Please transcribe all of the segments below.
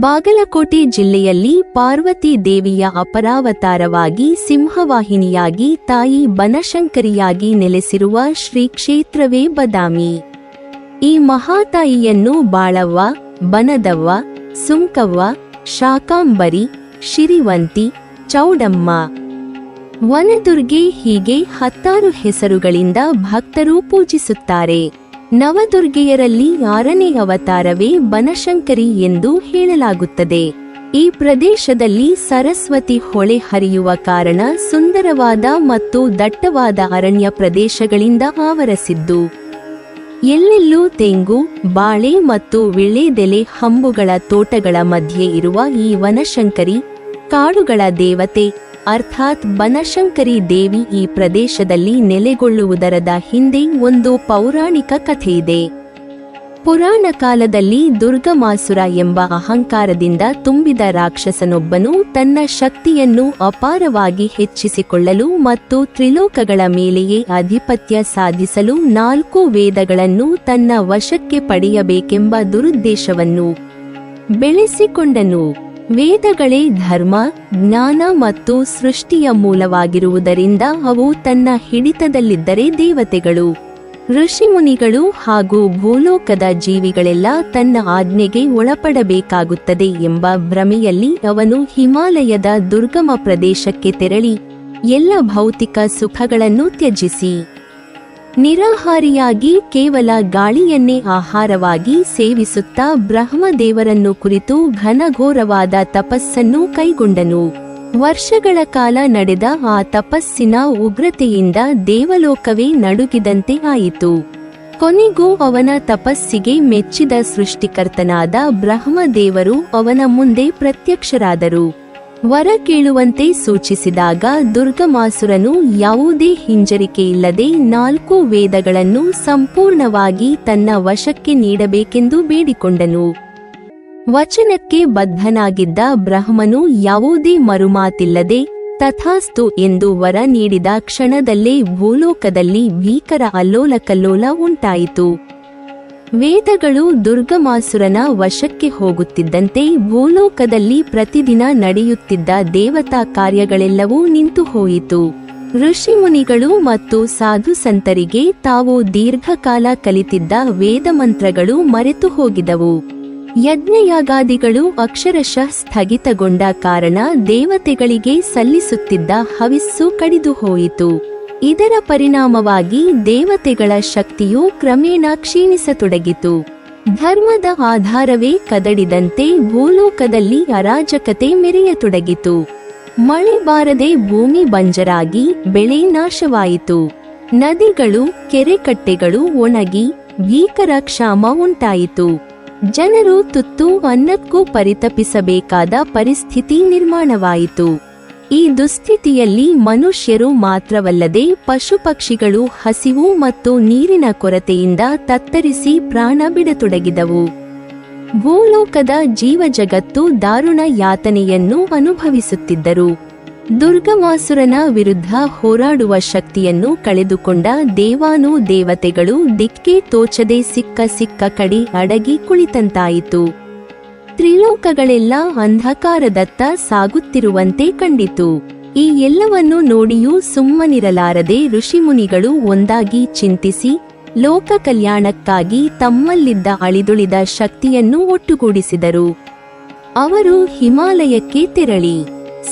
ಬಾಗಲಕೋಟೆ ಜಿಲ್ಲೆಯಲ್ಲಿ ಪಾರ್ವತಿ ದೇವಿಯ ಅಪರಾವತಾರವಾಗಿ ಸಿಂಹವಾಹಿನಿಯಾಗಿ ತಾಯಿ ಬನಶಂಕರಿಯಾಗಿ ನೆಲೆಸಿರುವ ಶ್ರೀ ಕ್ಷೇತ್ರವೇ ಬದಾಮಿ. ಈ ಮಹಾತಾಯಿಯನ್ನು ಬಾಳವ್ವ, ಬನದವ್ವ, ಸುಂಕವ್ವ, ಶಾಕಾಂಬರಿ, ಶಿರಿವಂತಿ, ಚೌಡಮ್ಮ, ವನದುರ್ಗೆ ಹೀಗೆ 10 ಹೆಸರುಗಳಿಂದ ಭಕ್ತರು ಪೂಜಿಸುತ್ತಾರೆ. ನವದುರ್ಗೆಯರಲ್ಲಿ 6ನೇ ಅವತಾರವೇ ಬನಶಂಕರಿ ಎಂದು ಹೇಳಲಾಗುತ್ತದೆ. ಈ ಪ್ರದೇಶದಲ್ಲಿ ಸರಸ್ವತಿ ಹೊಳೆ ಹರಿಯುವ ಕಾರಣ ಸುಂದರವಾದ ಮತ್ತು ದಟ್ಟವಾದ ಅರಣ್ಯ ಪ್ರದೇಶಗಳಿಂದ ಆವರಿಸಿದ್ದು, ಎಲ್ಲೆಲ್ಲೂ ತೆಂಗು, ಬಾಳೆ ಮತ್ತು ವಿಳ್ಳೆದೆಲೆ ಹಂಬುಗಳ ತೋಟಗಳ ಮಧ್ಯೆ ಇರುವ ಈ ವನಶಂಕರಿ ಕಾಡುಗಳ ದೇವತೆ ಅರ್ಥಾತ್ ಬನಶಂಕರಿ ದೇವಿ ಈ ಪ್ರದೇಶದಲ್ಲಿ ನೆಲೆಗೊಳ್ಳುವುದರದ ಹಿಂದೆ ಒಂದು ಪೌರಾಣಿಕ ಕಥೆಯಿದೆ. ಪುರಾಣ ಕಾಲದಲ್ಲಿ ದುರ್ಗಮಾಸುರ ಎಂಬ ಅಹಂಕಾರದಿಂದ ತುಂಬಿದ ರಾಕ್ಷಸನೊಬ್ಬನು ತನ್ನ ಶಕ್ತಿಯನ್ನು ಅಪಾರವಾಗಿ ಹೆಚ್ಚಿಸಿಕೊಳ್ಳಲು ಮತ್ತು ತ್ರಿಲೋಕಗಳ ಮೇಲೆಯೇ ಆಧಿಪತ್ಯ ಸಾಧಿಸಲು 4 ವೇದಗಳನ್ನು ತನ್ನ ವಶಕ್ಕೆ ಪಡೆಯಬೇಕೆಂಬ ದುರುದ್ದೇಶವನ್ನು ಬೆಳೆಸಿಕೊಂಡನು. ವೇದಗಳೇ ಧರ್ಮ, ಜ್ಞಾನ ಮತ್ತು ಸೃಷ್ಟಿಯ ಮೂಲವಾಗಿರುವುದರಿಂದ ಅವು ತನ್ನ ಹಿಡಿತದಲ್ಲಿದ್ದರೆ ದೇವತೆಗಳು, ಋಷಿಮುನಿಗಳು ಹಾಗೂ ಭೂಲೋಕದ ಜೀವಿಗಳೆಲ್ಲ ತನ್ನ ಆಜ್ಞೆಗೆ ಒಳಪಡಬೇಕಾಗುತ್ತದೆ ಎಂಬ ಭ್ರಮೆಯಲ್ಲಿ ಅವನು ಹಿಮಾಲಯದ ದುರ್ಗಮ ಪ್ರದೇಶಕ್ಕೆ ತೆರಳಿ ಎಲ್ಲ ಭೌತಿಕ ಸುಖಗಳನ್ನು ತ್ಯಜಿಸಿ ನಿರಾಹಾರಿಯಾಗಿ ಕೇವಲ ಗಾಳಿಯನ್ನೇ ಆಹಾರವಾಗಿ ಸೇವಿಸುತ್ತಾ ಬ್ರಹ್ಮದೇವರನ್ನು ಕುರಿತು ಘನಘೋರವಾದ ತಪಸ್ಸನ್ನು ಕೈಗೊಂಡನು. ವರ್ಷಗಳ ಕಾಲ ನಡೆದ ಆ ತಪಸ್ಸಿನ ಉಗ್ರತೆಯಿಂದ ದೇವಲೋಕವೇ ನಡುಗಿದಂತೆ ಆಯಿತು. ಕೊನೆಗೂ ಅವನ ತಪಸ್ಸಿಗೆ ಮೆಚ್ಚಿದ ಸೃಷ್ಟಿಕರ್ತನಾದ ಬ್ರಹ್ಮದೇವರು ಅವನ ಮುಂದೆ ಪ್ರತ್ಯಕ್ಷರಾದರು. ವರ ಕೇಳುವಂತೆ ಸೂಚಿಸಿದಾಗ ದುರ್ಗಮಾಸುರನು ಯಾವುದೇ ಹಿಂಜರಿಕೆಯಿಲ್ಲದೆ 4 ವೇದಗಳನ್ನು ಸಂಪೂರ್ಣವಾಗಿ ತನ್ನ ವಶಕ್ಕೆ ನೀಡಬೇಕೆಂದು ಬೇಡಿಕೊಂಡನು. ವಚನಕ್ಕೆ ಬದ್ಧನಾಗಿದ್ದ ಬ್ರಹ್ಮನು ಯಾವುದೇ ಮರುಮಾತಿಲ್ಲದೆ ತಥಾಸ್ತು ಎಂದು ವರ ನೀಡಿದ ಕ್ಷಣದಲ್ಲೇ ಭೂಲೋಕದಲ್ಲಿ ಭೀಕರ ಅಲ್ಲೋಲಕಲ್ಲೋಲ ಉಂಟಾಯಿತು. ವೇದಗಳು ದುರ್ಗಮಾಸುರನ ವಶಕ್ಕೆ ಹೋಗುತ್ತಿದ್ದಂತೆ ಭೂಲೋಕದಲ್ಲಿ ಪ್ರತಿದಿನ ನಡೆಯುತ್ತಿದ್ದ ದೇವತಾ ಕಾರ್ಯಗಳೆಲ್ಲವೂ ನಿಂತು ಹೋಯಿತು. ಋಷಿಮುನಿಗಳು ಮತ್ತು ಸಾಧು ಸಂತರಿಗೆ ತಾವು ದೀರ್ಘಕಾಲ ಕಲಿತಿದ್ದ ವೇದಮಂತ್ರಗಳು ಮರೆತು ಹೋಗಿದವು. ಯಜ್ಞಯಾಗಾದಿಗಳು ಅಕ್ಷರಶಃ ಸ್ಥಗಿತಗೊಂಡ ಕಾರಣ ದೇವತೆಗಳಿಗೆ ಸಲ್ಲಿಸುತ್ತಿದ್ದ ಹವಿಸ್ಸು ಕಡಿದು ಹೋಯಿತು. ಇದರ ಪರಿಣಾಮವಾಗಿ ದೇವತೆಗಳ ಶಕ್ತಿಯು ಕ್ರಮೇಣ ಕ್ಷೀಣಿಸತೊಡಗಿತು. ಧರ್ಮದ ಆಧಾರವೇ ಕದಡಿದಂತೆ ಭೂಲೋಕದಲ್ಲಿ ಅರಾಜಕತೆ ಮೆರೆಯತೊಡಗಿತು. ಮಳೆ ಬಾರದೆ ಭೂಮಿ ಬಂಜರಾಗಿ ಬೆಳೆ ನಾಶವಾಯಿತು. ನದಿಗಳು, ಕೆರೆಕಟ್ಟೆಗಳು ಒಣಗಿ ಭೀಕರ ಕ್ಷಾಮ ಉಂಟಾಯಿತು. ಜನರು ತುತ್ತು ಅನ್ನಕ್ಕೂ ಪರಿತಪಿಸಬೇಕಾದ ಪರಿಸ್ಥಿತಿ ನಿರ್ಮಾಣವಾಯಿತು. ಈ ದುಸ್ಥಿತಿಯಲ್ಲಿ ಮನುಷ್ಯರು ಮಾತ್ರವಲ್ಲದೆ ಪಶುಪಕ್ಷಿಗಳು ಹಸಿವು ಮತ್ತು ನೀರಿನ ಕೊರತೆಯಿಂದ ತತ್ತರಿಸಿ ಪ್ರಾಣ ಬಿಡತೊಡಗಿದವು. ಭೂಲೋಕದ ಜೀವಜಗತ್ತು ದಾರುಣ ಯಾತನೆಯನ್ನು ಅನುಭವಿಸುತ್ತಿದ್ದರು. ದುರ್ಗಮಾಸುರನ ವಿರುದ್ಧ ಹೋರಾಡುವ ಶಕ್ತಿಯನ್ನು ಕಳೆದುಕೊಂಡ ದೇವಾನು ದೇವತೆಗಳು ದಿಕ್ಕೇ ತೋಚದೆ ಸಿಕ್ಕ ಕಡೆ ಅಡಗಿ ಕುಳಿತಂತಾಯಿತು. ತ್ರಿಲೋಕಗಳೆಲ್ಲ ಅಂಧಕಾರದತ್ತ ಸಾಗುತ್ತಿರುವಂತೆ ಕಂಡಿತು. ಈ ಎಲ್ಲವನ್ನು ನೋಡಿಯೂ ಸುಮ್ಮನಿರಲಾರದೆ ಋಷಿಮುನಿಗಳು ಒಂದಾಗಿ ಚಿಂತಿಸಿ ಲೋಕ ಕಲ್ಯಾಣಕ್ಕಾಗಿ ತಮ್ಮಲ್ಲಿದ್ದ ಅಳಿದುಳಿದ ಶಕ್ತಿಯನ್ನು ಒಟ್ಟುಗೂಡಿಸಿದರು. ಅವರು ಹಿಮಾಲಯಕ್ಕೆ ತೆರಳಿ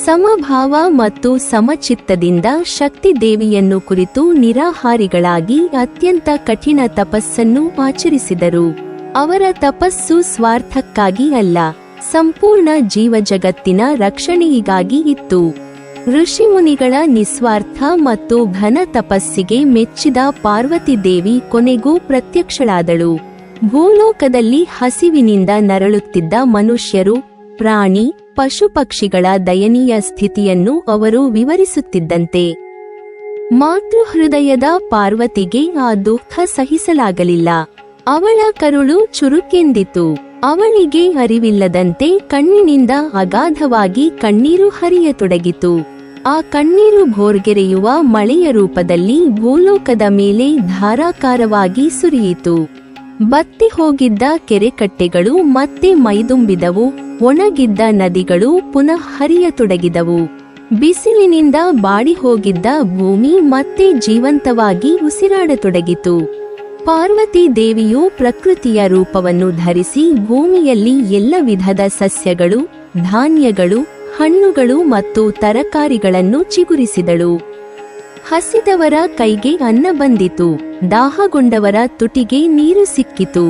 ಸಮಭಾವ ಮತ್ತು ಸಮಚಿತ್ತದಿಂದ ಶಕ್ತಿ ದೇವಿಯನ್ನು ಕುರಿತು ನಿರಾಹಾರಿಗಳಾಗಿ ಅತ್ಯಂತ ಕಠಿಣ ತಪಸ್ಸನ್ನು ಆಚರಿಸಿದರು. ಅವರ ತಪಸ್ಸು ಸ್ವಾರ್ಥಕ್ಕಾಗಿ ಅಲ್ಲ, ಸಂಪೂರ್ಣ ಜೀವಜಗತ್ತಿನ ರಕ್ಷಣೆಗಾಗಿ ಇತ್ತು. ಋಷಿಮುನಿಗಳ ನಿಸ್ವಾರ್ಥ ಮತ್ತು ಘನ ತಪಸ್ಸಿಗೆ ಮೆಚ್ಚಿದ ಪಾರ್ವತಿ ದೇವಿ ಕೊನೆಗೂ ಪ್ರತ್ಯಕ್ಷಳಾದಳು. ಭೂಲೋಕದಲ್ಲಿ ಹಸಿವಿನಿಂದ ನರಳುತ್ತಿದ್ದ ಮನುಷ್ಯರು, ಪ್ರಾಣಿ, ಪಶುಪಕ್ಷಿಗಳ ದಯನೀಯ ಸ್ಥಿತಿಯನ್ನು ಅವರು ವಿವರಿಸುತ್ತಿದ್ದಂತೆ ಮಾತೃಹೃದಯದ ಪಾರ್ವತಿಗೆ ಆ ದುಃಖ ಸಹಿಸಲಾಗಲಿಲ್ಲ. ಅವಳ ಕರುಳು ಚುರುಕೆಂದಿತು. ಅವಳಿಗೆ ಅರಿವಿಲ್ಲದಂತೆ ಕಣ್ಣಿನಿಂದ ಅಗಾಧವಾಗಿ ಕಣ್ಣೀರು ಹರಿಯತೊಡಗಿತು. ಆ ಕಣ್ಣೀರು ಭೋರ್ಗೆರೆಯುವ ಮಳೆಯ ರೂಪದಲ್ಲಿ ಭೂಲೋಕದ ಮೇಲೆ ಧಾರಾಕಾರವಾಗಿ ಸುರಿಯಿತು. ಬತ್ತಿ ಹೋಗಿದ್ದ ಕೆರೆಕಟ್ಟೆಗಳು ಮತ್ತೆ ಮೈದುಂಬಿದವು. ಒಣಗಿದ್ದ ನದಿಗಳು ಪುನಃ ಹರಿಯತೊಡಗಿದವು. ಬಿಸಿಲಿನಿಂದ ಬಾಡಿ ಹೋಗಿದ್ದ ಭೂಮಿ ಮತ್ತೆ ಜೀವಂತವಾಗಿ ಉಸಿರಾಡತೊಡಗಿತು. ಪಾರ್ವತಿ ದೇವಿಯು ಪ್ರಕೃತಿಯ ರೂಪವನ್ನು ಧರಿಸಿ ಭೂಮಿಯಲ್ಲಿ ಎಲ್ಲ ವಿಧದ ಸಸ್ಯಗಳು, ಧಾನ್ಯಗಳು, ಹಣ್ಣುಗಳು ಮತ್ತು ತರಕಾರಿಗಳನ್ನು ಚಿಗುರಿಸಿದಳು. ಹಸಿದವರ ಕೈಗೆ ಅನ್ನ ಬಂದಿತು, ದಾಹಗೊಂಡವರ ತುಟಿಗೆ ನೀರು ಸಿಕ್ಕಿತು.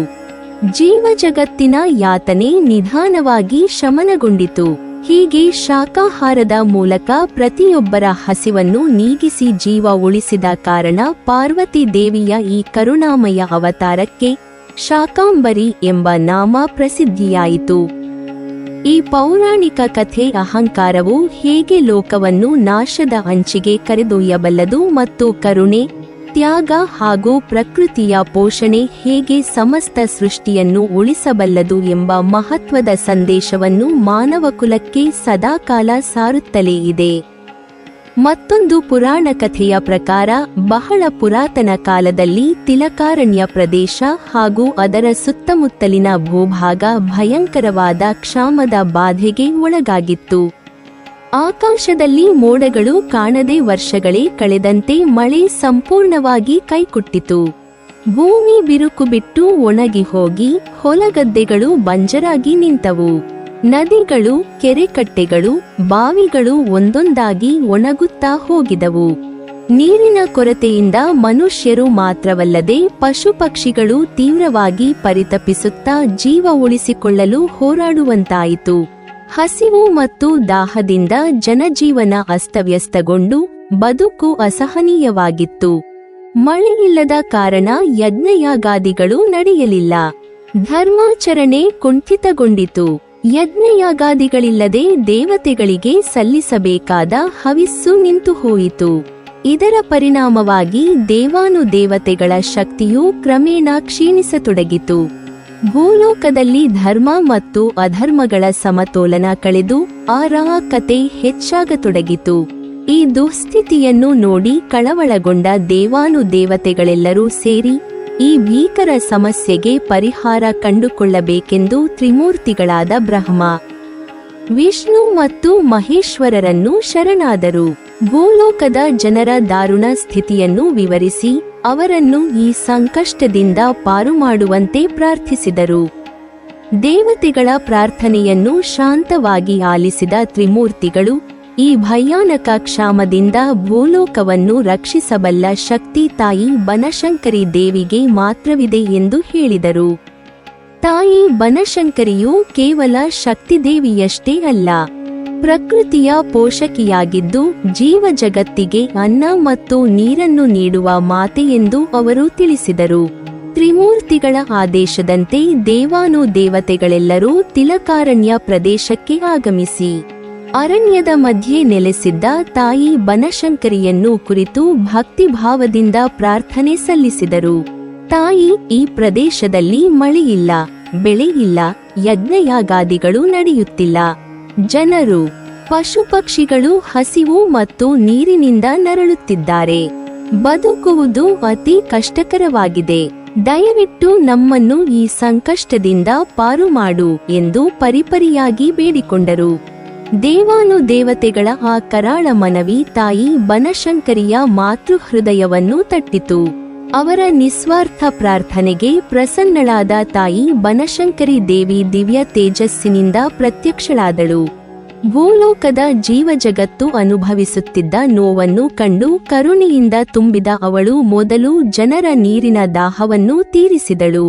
ಜೀವ ಜಗತ್ತಿನ ಯಾತನೆ ನಿಧಾನವಾಗಿ ಶಮನಗೊಂಡಿತು. ಹೀಗೆ ಶಾಕಾಹಾರದ ಮೂಲಕ ಪ್ರತಿಯೊಬ್ಬರ ಹಸಿವನ್ನು ನೀಗಿಸಿ ಜೀವ ಉಳಿಸಿದ ಕಾರಣ ಪಾರ್ವತಿ ದೇವಿಯ ಈ ಕರುಣಾಮಯ ಅವತಾರಕ್ಕೆ ಶಾಕಾಂಬರಿ ಎಂಬ ನಾಮ ಪ್ರಸಿದ್ಧಿಯಾಯಿತು. ಈ ಪೌರಾಣಿಕ ಕಥೆ ಅಹಂಕಾರವು ಹೇಗೆ ಲೋಕವನ್ನು ನಾಶದ ಅಂಚಿಗೆ ಕರೆದೊಯ್ಯಬಲ್ಲದು ಮತ್ತು ಕರುಣೆ, ತ್ಯಾಗ ಹಾಗೂ ಪ್ರಕೃತಿಯ ಪೋಷಣೆ ಹೇಗೆ ಸಮಸ್ತ ಸೃಷ್ಟಿಯನ್ನು ಉಳಿಸಬಲ್ಲದು ಎಂಬ ಮಹತ್ವದ ಸಂದೇಶವನ್ನು ಮಾನವಕುಲಕ್ಕೆ ಸದಾಕಾಲ ಸಾರುತ್ತಲೇ ಇದೆ. ಮತ್ತೊಂದು ಪುರಾಣ ಕಥೆಯ ಪ್ರಕಾರ ಬಹಳ ಪುರಾತನ ಕಾಲದಲ್ಲಿ ತಿಲಕಾರಣ್ಯ ಪ್ರದೇಶ ಹಾಗೂ ಅದರ ಸುತ್ತಮುತ್ತಲಿನ ಭೂಭಾಗ ಭಯಂಕರವಾದ ಕ್ಷಾಮದ ಬಾಧೆಗೆ ಒಳಗಾಗಿತ್ತು. ಆಕಾಶದಲ್ಲಿ ಮೋಡಗಳು ಕಾಣದೆ ವರ್ಷಗಳೇ ಕಳೆದಂತೆ ಮಳೆ ಸಂಪೂರ್ಣವಾಗಿ ಕೈಕೊಟ್ಟಿತು. ಭೂಮಿ ಬಿರುಕು ಬಿಟ್ಟು ಒಣಗಿ ಹೋಗಿ ಹೊಲಗದ್ದೆಗಳು ಬಂಜರಾಗಿ ನಿಂತವು. ನದಿಗಳು, ಕೆರೆಕಟ್ಟೆಗಳು, ಬಾವಿಗಳು ಒಂದೊಂದಾಗಿ ಒಣಗುತ್ತಾ ಹೋಗಿದವು. ನೀರಿನ ಕೊರತೆಯಿಂದ ಮನುಷ್ಯರು ಮಾತ್ರವಲ್ಲದೆ ಪಶು ಪಕ್ಷಿಗಳು ತೀವ್ರವಾಗಿ ಪರಿತಪಿಸುತ್ತಾ ಜೀವ ಉಳಿಸಿಕೊಳ್ಳಲು ಹೋರಾಡುವಂತಾಯಿತು. ಹಸಿವು ಮತ್ತು ದಾಹದಿಂದ ಜನಜೀವನ ಅಸ್ತವ್ಯಸ್ತಗೊಂಡು ಬದುಕು ಅಸಹನೀಯವಾಗಿತ್ತು. ಮಳೆಯಿಲ್ಲದ ಕಾರಣ ಯಜ್ಞಯಾಗಾದಿಗಳು ನಡೆಯಲಿಲ್ಲ. ಧರ್ಮಾಚರಣೆ ಕುಂಠಿತಗೊಂಡಿತು. ಯಜ್ಞಯಾಗಾದಿಗಳಿಲ್ಲದೆ ದೇವತೆಗಳಿಗೆ ಸಲ್ಲಿಸಬೇಕಾದ ಹವಿಸ್ಸು ನಿಂತುಹೋಯಿತು. ಇದರ ಪರಿಣಾಮವಾಗಿ ದೇವಾನುದೇವತೆಗಳ ಶಕ್ತಿಯು ಕ್ರಮೇಣ ಕ್ಷೀಣಿಸತೊಡಗಿತು. ಭೂಲೋಕದಲ್ಲಿ ಧರ್ಮ ಮತ್ತು ಅಧರ್ಮಗಳ ಸಮತೋಲನ ಕಳೆದು ಅರಾಹಕತೆ ಹೆಚ್ಚಾಗತೊಡಗಿತು. ಈ ದುಸ್ಥಿತಿಯನ್ನು ನೋಡಿ ಕಳವಳಗೊಂಡ ದೇವಾನುದೇವತೆಗಳೆಲ್ಲರೂ ಸೇರಿ ಈ ಭೀಕರ ಸಮಸ್ಯೆಗೆ ಪರಿಹಾರ ಕಂಡುಕೊಳ್ಳಬೇಕೆಂದು ತ್ರಿಮೂರ್ತಿಗಳಾದ ಬ್ರಹ್ಮ, ವಿಷ್ಣು ಮತ್ತು ಮಹೇಶ್ವರರನ್ನು ಶರಣಾದರು. ಭೂಲೋಕದ ಜನರ ದಾರುಣ ಸ್ಥಿತಿಯನ್ನು ವಿವರಿಸಿ ಅವರನ್ನು ಈ ಸಂಕಷ್ಟದಿಂದ ಪಾರು ಮಾಡುವಂತೆ ಪ್ರಾರ್ಥಿಸಿದರು. ದೇವತೆಗಳ ಪ್ರಾರ್ಥನೆಯನ್ನು ಶಾಂತವಾಗಿ ಆಲಿಸಿದ ತ್ರಿಮೂರ್ತಿಗಳು ಈ ಭಯಾನಕ ಕ್ಷಾಮದಿಂದ ಭೂಲೋಕವನ್ನು ರಕ್ಷಿಸಬಲ್ಲ ಶಕ್ತಿ ತಾಯಿ ಬನಶಂಕರಿ ದೇವಿಗೆ ಮಾತ್ರವಿದೆ ಎಂದು ಹೇಳಿದರು. ತಾಯಿ ಬನಶಂಕರಿಯು ಕೇವಲ ಶಕ್ತಿದೇವಿಯಷ್ಟೇ ಅಲ್ಲ, ಪ್ರಕೃತಿಯ ಪೋಷಕಿಯಾಗಿದ್ದು ಜೀವ ಜಗತ್ತಿಗೆ ಅನ್ನ ಮತ್ತು ನೀರನ್ನು ನೀಡುವ ಮಾತೆ ಎಂದು ಅವರು ತಿಳಿಸಿದರು. ತ್ರಿಮೂರ್ತಿಗಳ ಆದೇಶದಂತೆ ದೇವಾನುದೇವತೆಗಳೆಲ್ಲರೂ ತಿಲಕಾರಣ್ಯ ಪ್ರದೇಶಕ್ಕೆ ಆಗಮಿಸಿ ಅರಣ್ಯದ ಮಧ್ಯೆ ನೆಲೆಸಿದ್ದ ತಾಯಿ ಬನಶಂಕರಿಯನ್ನು ಕುರಿತು ಭಕ್ತಿಭಾವದಿಂದ ಪ್ರಾರ್ಥನೆ ಸಲ್ಲಿಸಿದರು. ತಾಯಿ, ಈ ಪ್ರದೇಶದಲ್ಲಿ ಮಳೆಯಿಲ್ಲ, ಬೆಳೆಯಿಲ್ಲ, ಯಜ್ಞಯಾಗಾದಿಗಳು ನಡೆಯುತ್ತಿಲ್ಲ. ಜನರು, ಪಶು ಪಕ್ಷಿಗಳು ಹಸಿವು ಮತ್ತು ನೀರಿನಿಂದ ನರಳುತ್ತಿದ್ದಾರೆ. ಬದುಕುವುದು ಅತಿ ಕಷ್ಟಕರವಾಗಿದೆ. ದಯವಿಟ್ಟು ನಮ್ಮನ್ನು ಈ ಸಂಕಷ್ಟದಿಂದ ಪಾರು ಮಾಡು ಎಂದು ಪರಿಪರಿಯಾಗಿ ಬೇಡಿಕೊಂಡರು. ದೇವಾನುದೇವತೆಗಳ ಆ ಕರಾಳ ಮನವಿ ತಾಯಿ ಬನಶಂಕರಿಯ ಮಾತೃಹೃದಯವನ್ನು ತಟ್ಟಿತು. ಅವರ ನಿಸ್ವಾರ್ಥ ಪ್ರಾರ್ಥನೆಗೆ ಪ್ರಸನ್ನಳಾದ ತಾಯಿ ಬನಶಂಕರಿ ದೇವಿ ದಿವ್ಯ ತೇಜಸ್ಸಿನಿಂದ ಪ್ರತ್ಯಕ್ಷಳಾದಳು. ಭೂಲೋಕದ ಜೀವಜಗತ್ತು ಅನುಭವಿಸುತ್ತಿದ್ದ ನೋವನ್ನು ಕಂಡು ಕರುಣೆಯಿಂದ ತುಂಬಿದ ಅವಳು ಮೊದಲು ಜನರ ನೀರಿನ ದಾಹವನ್ನು ತೀರಿಸಿದಳು.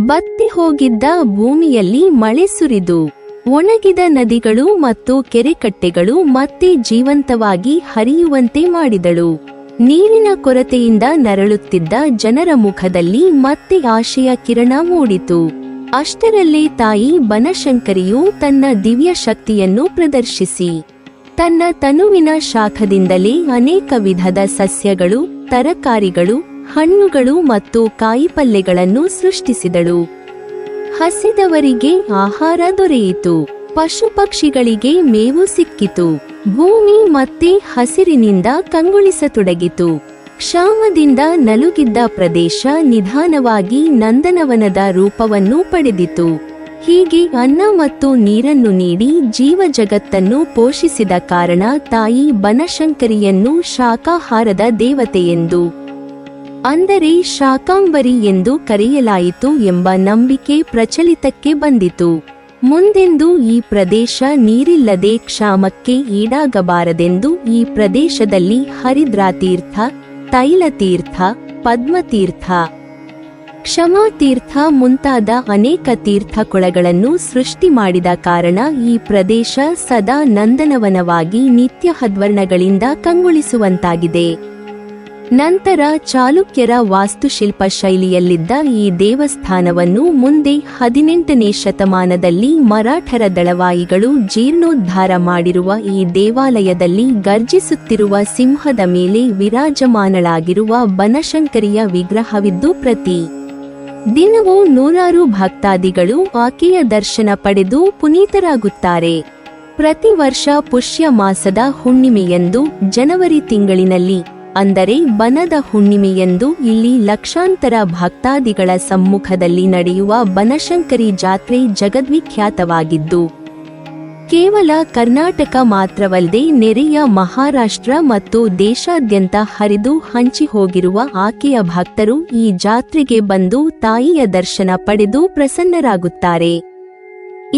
ಬತ್ತಿ ಹೋಗಿದ್ದ ಭೂಮಿಯಲ್ಲಿ ಮಳೆ ಸುರಿದು ಒಣಗಿದ ನದಿಗಳು ಮತ್ತು ಕೆರೆಕಟ್ಟೆಗಳು ಮತ್ತೆ ಜೀವಂತವಾಗಿ ಹರಿಯುವಂತೆ ಮಾಡಿದಳು. ನೀರಿನ ಕೊರತೆಯಿಂದ ನರಳುತ್ತಿದ್ದ ಜನರ ಮುಖದಲ್ಲಿ ಮತ್ತೆ ಆಶೆಯ ಕಿರಣ ಮೂಡಿತು. ಅಷ್ಟರಲ್ಲೇ ತಾಯಿ ಬನಶಂಕರಿಯು ತನ್ನ ದಿವ್ಯ ಶಕ್ತಿಯನ್ನು ಪ್ರದರ್ಶಿಸಿ ತನ್ನ ತನುವಿನ ಶಾಖದಿಂದಲೇ ಅನೇಕ ವಿಧದ ಸಸ್ಯಗಳು, ತರಕಾರಿಗಳು, ಹಣ್ಣುಗಳು ಮತ್ತು ಕಾಯಿಪಲ್ಯಗಳನ್ನು ಸೃಷ್ಟಿಸಿದಳು. ಹಸಿದವರಿಗೆ ಆಹಾರ ದೊರೆಯಿತು. ಪಶು ಪಕ್ಷಿಗಳಿಗೆ ಮೇವು ಸಿಕ್ಕಿತು. ಭೂಮಿ ಮತ್ತೆ ಹಸಿರಿನಿಂದ ಕಂಗೊಳಿಸತೊಡಗಿತು. ಕ್ಷಾಮದಿಂದ ನಲುಗಿದ್ದ ಪ್ರದೇಶ ನಿಧಾನವಾಗಿ ನಂದನವನದ ರೂಪವನ್ನು ಪಡೆದಿತು. ಹೀಗೆ ಅನ್ನ ಮತ್ತು ನೀರನ್ನು ನೀಡಿ ಜೀವ ಜಗತ್ತನ್ನು ಪೋಷಿಸಿದ ಕಾರಣ ತಾಯಿ ಬನಶಂಕರಿಯನ್ನು ಶಾಕಾಹಾರದ ದೇವತೆಯೆಂದು, ಅಂದರೆ ಶಾಕಾಂಬರಿ ಎಂದು ಕರೆಯಲಾಯಿತು ಎಂಬ ನಂಬಿಕೆ ಪ್ರಚಲಿತಕ್ಕೆ ಬಂದಿತು. ಮುಂದೆಂದೂ ಈ ಪ್ರದೇಶ ನೀರಿಲ್ಲದೆ ಕ್ಷಾಮಕ್ಕೆ ಈಡಾಗಬಾರದೆಂದು ಈ ಪ್ರದೇಶದಲ್ಲಿ ಹರಿದ್ರಾತೀರ್ಥ, ತೈಲತೀರ್ಥ, ಪದ್ಮತೀರ್ಥ, ಕ್ಷಮಾತೀರ್ಥ ಮುಂತಾದ ಅನೇಕ ತೀರ್ಥಕೊಳಗಳನ್ನು ಸೃಷ್ಟಿ ಮಾಡಿದ ಕಾರಣ ಈ ಪ್ರದೇಶ ಸದಾ ನಂದನವನವಾಗಿ ನಿತ್ಯ ಹದ್ವರ್ಣಗಳಿಂದ ಕಂಗೊಳಿಸುವಂತಾಗಿದೆ. ನಂತರ ಚಾಲುಕ್ಯರ ವಾಸ್ತುಶಿಲ್ಪ ಶೈಲಿಯಲ್ಲಿದ್ದ ಈ ದೇವಸ್ಥಾನವನ್ನು ಮುಂದೆ 18ನೇ ಶತಮಾನದಲ್ಲಿ ಮರಾಠರ ದಳವಾಯಿಗಳು ಜೀರ್ಣೋದ್ಧಾರ ಮಾಡಿರುವ ಈ ದೇವಾಲಯದಲ್ಲಿ ಗರ್ಜಿಸುತ್ತಿರುವ ಸಿಂಹದ ಮೇಲೆ ವಿರಾಜಮಾನಳಾಗಿರುವ ಬನಶಂಕರಿಯ ವಿಗ್ರಹವಿದ್ದು ಪ್ರತಿ ದಿನವೂ ನೂರಾರು ಭಕ್ತಾದಿಗಳು ಆಕೆಯ ದರ್ಶನ ಪಡೆದು ಪುನೀತರಾಗುತ್ತಾರೆ. ಪ್ರತಿ ವರ್ಷ ಪುಷ್ಯ ಮಾಸದ ಹುಣ್ಣಿಮೆಯಂದು ಜನವರಿ ತಿಂಗಳಿನಲ್ಲಿ, ಅಂದರೆ ಬನದ ಹುಣ್ಣಿಮೆಯಂದು ಇಲ್ಲಿ ಲಕ್ಷಾಂತರ ಭಕ್ತಾದಿಗಳ ಸಮ್ಮುಖದಲ್ಲಿ ನಡೆಯುವ ಬನಶಂಕರಿ ಜಾತ್ರೆ ಜಗದ್ವಿಖ್ಯಾತವಾಗಿದ್ದು, ಕೇವಲ ಕರ್ನಾಟಕ ಮಾತ್ರವಲ್ಲದೆ ನೆರೆಯ ಮಹಾರಾಷ್ಟ್ರ ಮತ್ತು ದೇಶಾದ್ಯಂತ ಹರಿದು ಹಂಚಿ ಹೋಗಿರುವ ಆಕೆಯ ಭಕ್ತರು ಈ ಜಾತ್ರೆಗೆ ಬಂದು ತಾಯಿಯ ದರ್ಶನ ಪಡೆದು ಪ್ರಸನ್ನರಾಗುತ್ತಾರೆ.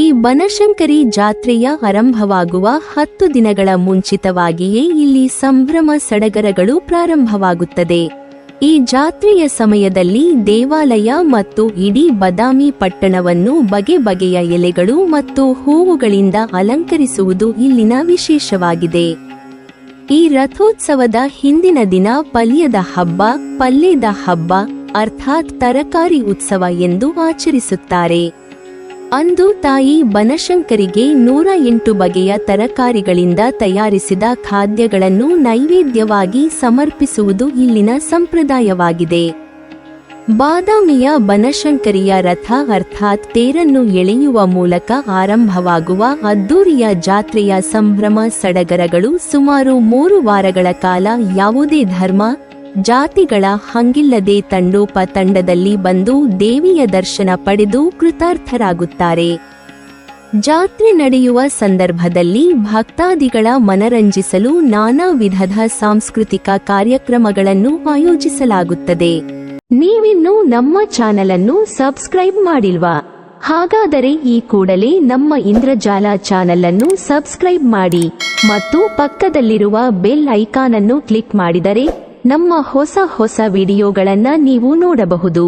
ಈ ಬನಶಂಕರಿ ಜಾತ್ರೆಯ ಆರಂಭವಾಗುವ 10 ದಿನಗಳ ಮುಂಚಿತವಾಗಿಯೇ ಇಲ್ಲಿ ಸಂಭ್ರಮ ಸಡಗರಗಳು ಪ್ರಾರಂಭವಾಗುತ್ತದೆ. ಈ ಜಾತ್ರೆಯ ಸಮಯದಲ್ಲಿ ದೇವಾಲಯ ಮತ್ತು ಇಡೀ ಬದಾಮಿ ಪಟ್ಟಣವನ್ನು ಬಗೆ ಬಗೆಯ ಎಲೆಗಳು ಮತ್ತು ಹೂವುಗಳಿಂದ ಅಲಂಕರಿಸುವುದು ಇಲ್ಲಿನ ವಿಶೇಷವಾಗಿದೆ. ಈ ರಥೋತ್ಸವದ ಹಿಂದಿನ ದಿನ ಪಲ್ಯದ ಹಬ್ಬ, ಪಲ್ಯದ ಹಬ್ಬ ಅರ್ಥಾತ್ ತರಕಾರಿ ಉತ್ಸವ ಎಂದು ಆಚರಿಸುತ್ತಾರೆ. ಅಂದು ತಾಯಿ ಬನಶಂಕರಿಗೆ 108 ಬಗೆಯ ತರಕಾರಿಗಳಿಂದ ತಯಾರಿಸಿದ ಖಾದ್ಯಗಳನ್ನು ನೈವೇದ್ಯವಾಗಿ ಸಮರ್ಪಿಸುವುದು ಇಲ್ಲಿನ ಸಂಪ್ರದಾಯವಾಗಿದೆ. ಬಾದಾಮಿಯ ಬನಶಂಕರಿಯ ರಥ ಅರ್ಥಾತ್ ತೇರನ್ನು ಎಳೆಯುವ ಮೂಲಕ ಆರಂಭವಾಗುವ ಅದ್ದೂರಿಯ ಜಾತ್ರೆಯ ಸಂಭ್ರಮ ಸಡಗರಗಳು ಸುಮಾರು 3 ವಾರಗಳ ಕಾಲ ಯಾವುದೇ ಧರ್ಮ, ಜಾತಿಗಳ ಹಂಗಿಲ್ಲದೆ ತಂಡೋಪತಂಡದಲ್ಲಿ ಬಂದು ದೇವಿಯ ದರ್ಶನ ಪಡೆದು ಕೃತಾರ್ಥರಾಗುತ್ತಾರೆ. ಜಾತ್ರೆ ನಡೆಯುವ ಸಂದರ್ಭದಲ್ಲಿ ಭಕ್ತಾದಿಗಳ ಮನರಂಜಿಸಲು ನಾನಾ ವಿಧದ ಸಾಂಸ್ಕೃತಿಕ ಕಾರ್ಯಕ್ರಮಗಳನ್ನು ಆಯೋಜಿಸಲಾಗುತ್ತದೆ. ನೀವಿನ್ನೂ ನಮ್ಮ ಚಾನೆಲ್ ಅನ್ನು ಸಬ್ಸ್ಕ್ರೈಬ್ ಮಾಡಿಲ್ವಾ? ಹಾಗಾದರೆ ಈ ಕೂಡಲೇ ನಮ್ಮ ಇಂದ್ರಜಾಲ ಚಾನೆಲ್ ಅನ್ನು ಸಬ್ಸ್ಕ್ರೈಬ್ ಮಾಡಿ ಮತ್ತು ಪಕ್ಕದಲ್ಲಿರುವ ಬೆಲ್ ಐಕಾನ್ ಅನ್ನು ಕ್ಲಿಕ್ ಮಾಡಿದರೆ ನಮ್ಮ ಹೊಸ ವಿಡಿಯೋಗಳನ್ನು ನೀವು ನೋಡಬಹುದು.